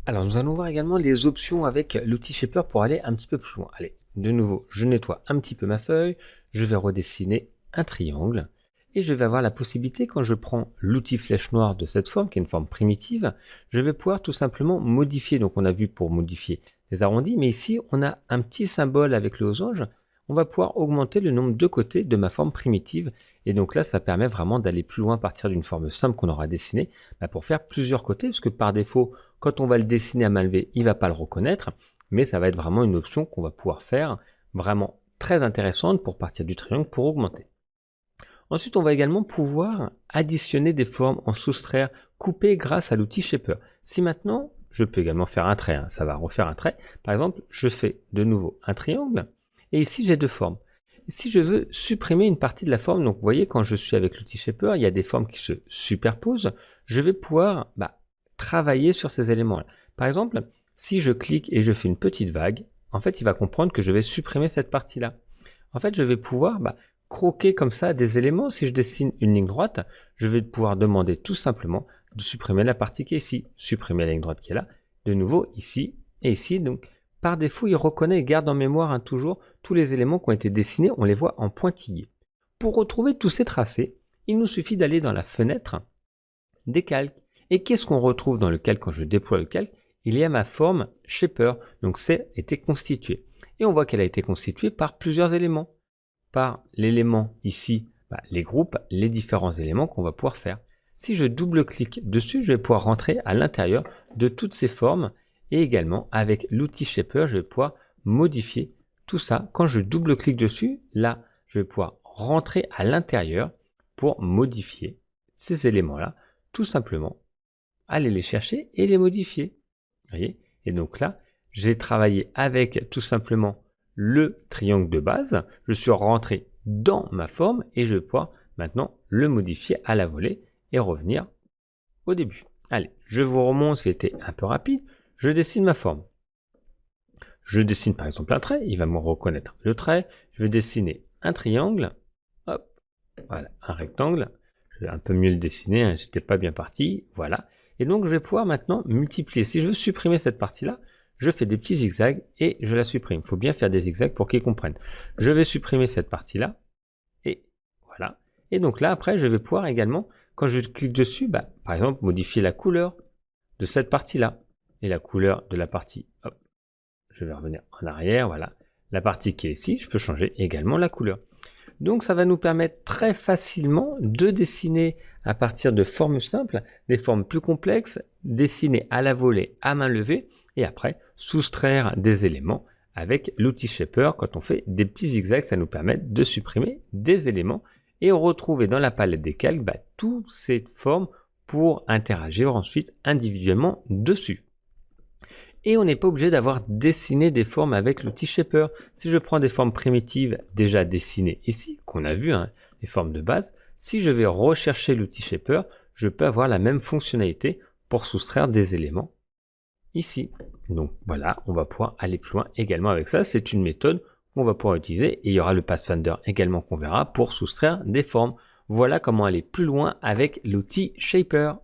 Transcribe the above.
Alors, nous allons voir également les options avec l'outil Shaper pour aller un petit peu plus loin. Allez, de nouveau, je nettoie un petit peu ma feuille, je vais redessiner un triangle et je vais avoir la possibilité, quand je prends l'outil flèche noire de cette forme, qui est une forme primitive, je vais pouvoir tout simplement modifier. Donc, on a vu pour modifier les arrondis, mais ici, on a un petit symbole avec le losange. On va pouvoir augmenter le nombre de côtés de ma forme primitive. Et donc là, ça permet vraiment d'aller plus loin à partir d'une forme simple qu'on aura dessinée pour faire plusieurs côtés, parce que par défaut, quand on va le dessiner à main levée, il ne va pas le reconnaître, mais ça va être vraiment une option qu'on va pouvoir faire, vraiment très intéressante pour partir du triangle pour augmenter. Ensuite, on va également pouvoir additionner des formes, en soustraire, couper grâce à l'outil Shaper. Si maintenant, je peux également faire un trait, ça va refaire un trait. Par exemple, je fais de nouveau un triangle, et ici j'ai deux formes. Si je veux supprimer une partie de la forme, donc vous voyez, quand je suis avec l'outil Shaper, il y a des formes qui se superposent, je vais pouvoir travailler sur ces éléments-là. Par exemple, si je clique et je fais une petite vague, en fait, il va comprendre que je vais supprimer cette partie-là. En fait, je vais pouvoir croquer comme ça des éléments. Si je dessine une ligne droite, je vais pouvoir demander tout simplement de supprimer la partie qui est ici, supprimer la ligne droite qui est là, de nouveau ici et ici. Donc, par défaut, il reconnaît et garde en mémoire toujours tous les éléments qui ont été dessinés, on les voit en pointillés. Pour retrouver tous ces tracés, il nous suffit d'aller dans la fenêtre des calques. Et qu'est-ce qu'on retrouve dans le calque quand je déploie le calque? Il y a ma forme Shaper, donc c'est été constitué. Et on voit qu'elle a été constituée par plusieurs éléments. Par l'élément ici, les groupes, les différents éléments qu'on va pouvoir faire. Si je double-clique dessus, je vais pouvoir rentrer à l'intérieur de toutes ces formes. Et également, avec l'outil Shaper, je vais pouvoir modifier tout ça. Quand je double-clique dessus, là, je vais pouvoir rentrer à l'intérieur pour modifier ces éléments-là, tout simplement aller les chercher et les modifier. Voyez, et donc là, j'ai travaillé avec tout simplement le triangle de base. Je suis rentré dans ma forme et je vais pouvoir maintenant le modifier à la volée et revenir au début. Allez, je vous remonte, c'était un peu rapide. Je dessine ma forme. Je dessine par exemple un trait, il va me reconnaître le trait. Je vais dessiner un triangle. Hop, voilà, un rectangle. Je vais un peu mieux le dessiner, j'étais pas bien parti. Voilà. Et donc, je vais pouvoir maintenant multiplier. Si je veux supprimer cette partie-là, je fais des petits zigzags et je la supprime. Il faut bien faire des zigzags pour qu'ils comprennent. Je vais supprimer cette partie-là. Et voilà. Et donc là, après, je vais pouvoir également, quand je clique dessus, par exemple, modifier la couleur de cette partie-là. Et la couleur de la partie, hop, je vais revenir en arrière, voilà. La partie qui est ici, je peux changer également la couleur. Donc ça va nous permettre très facilement de dessiner à partir de formes simples, des formes plus complexes, dessiner à la volée, à main levée, et après soustraire des éléments avec l'outil Shaper. Quand on fait des petits zigzags, ça nous permet de supprimer des éléments et retrouver dans la palette des calques toutes ces formes pour interagir ensuite individuellement dessus. Et on n'est pas obligé d'avoir dessiné des formes avec l'outil Shaper. Si je prends des formes primitives déjà dessinées ici, qu'on a vu, les formes de base, si je vais rechercher l'outil Shaper, je peux avoir la même fonctionnalité pour soustraire des éléments ici. Donc voilà, on va pouvoir aller plus loin également avec ça. C'est une méthode qu'on va pouvoir utiliser et il y aura le Pathfinder également qu'on verra pour soustraire des formes. Voilà comment aller plus loin avec l'outil Shaper.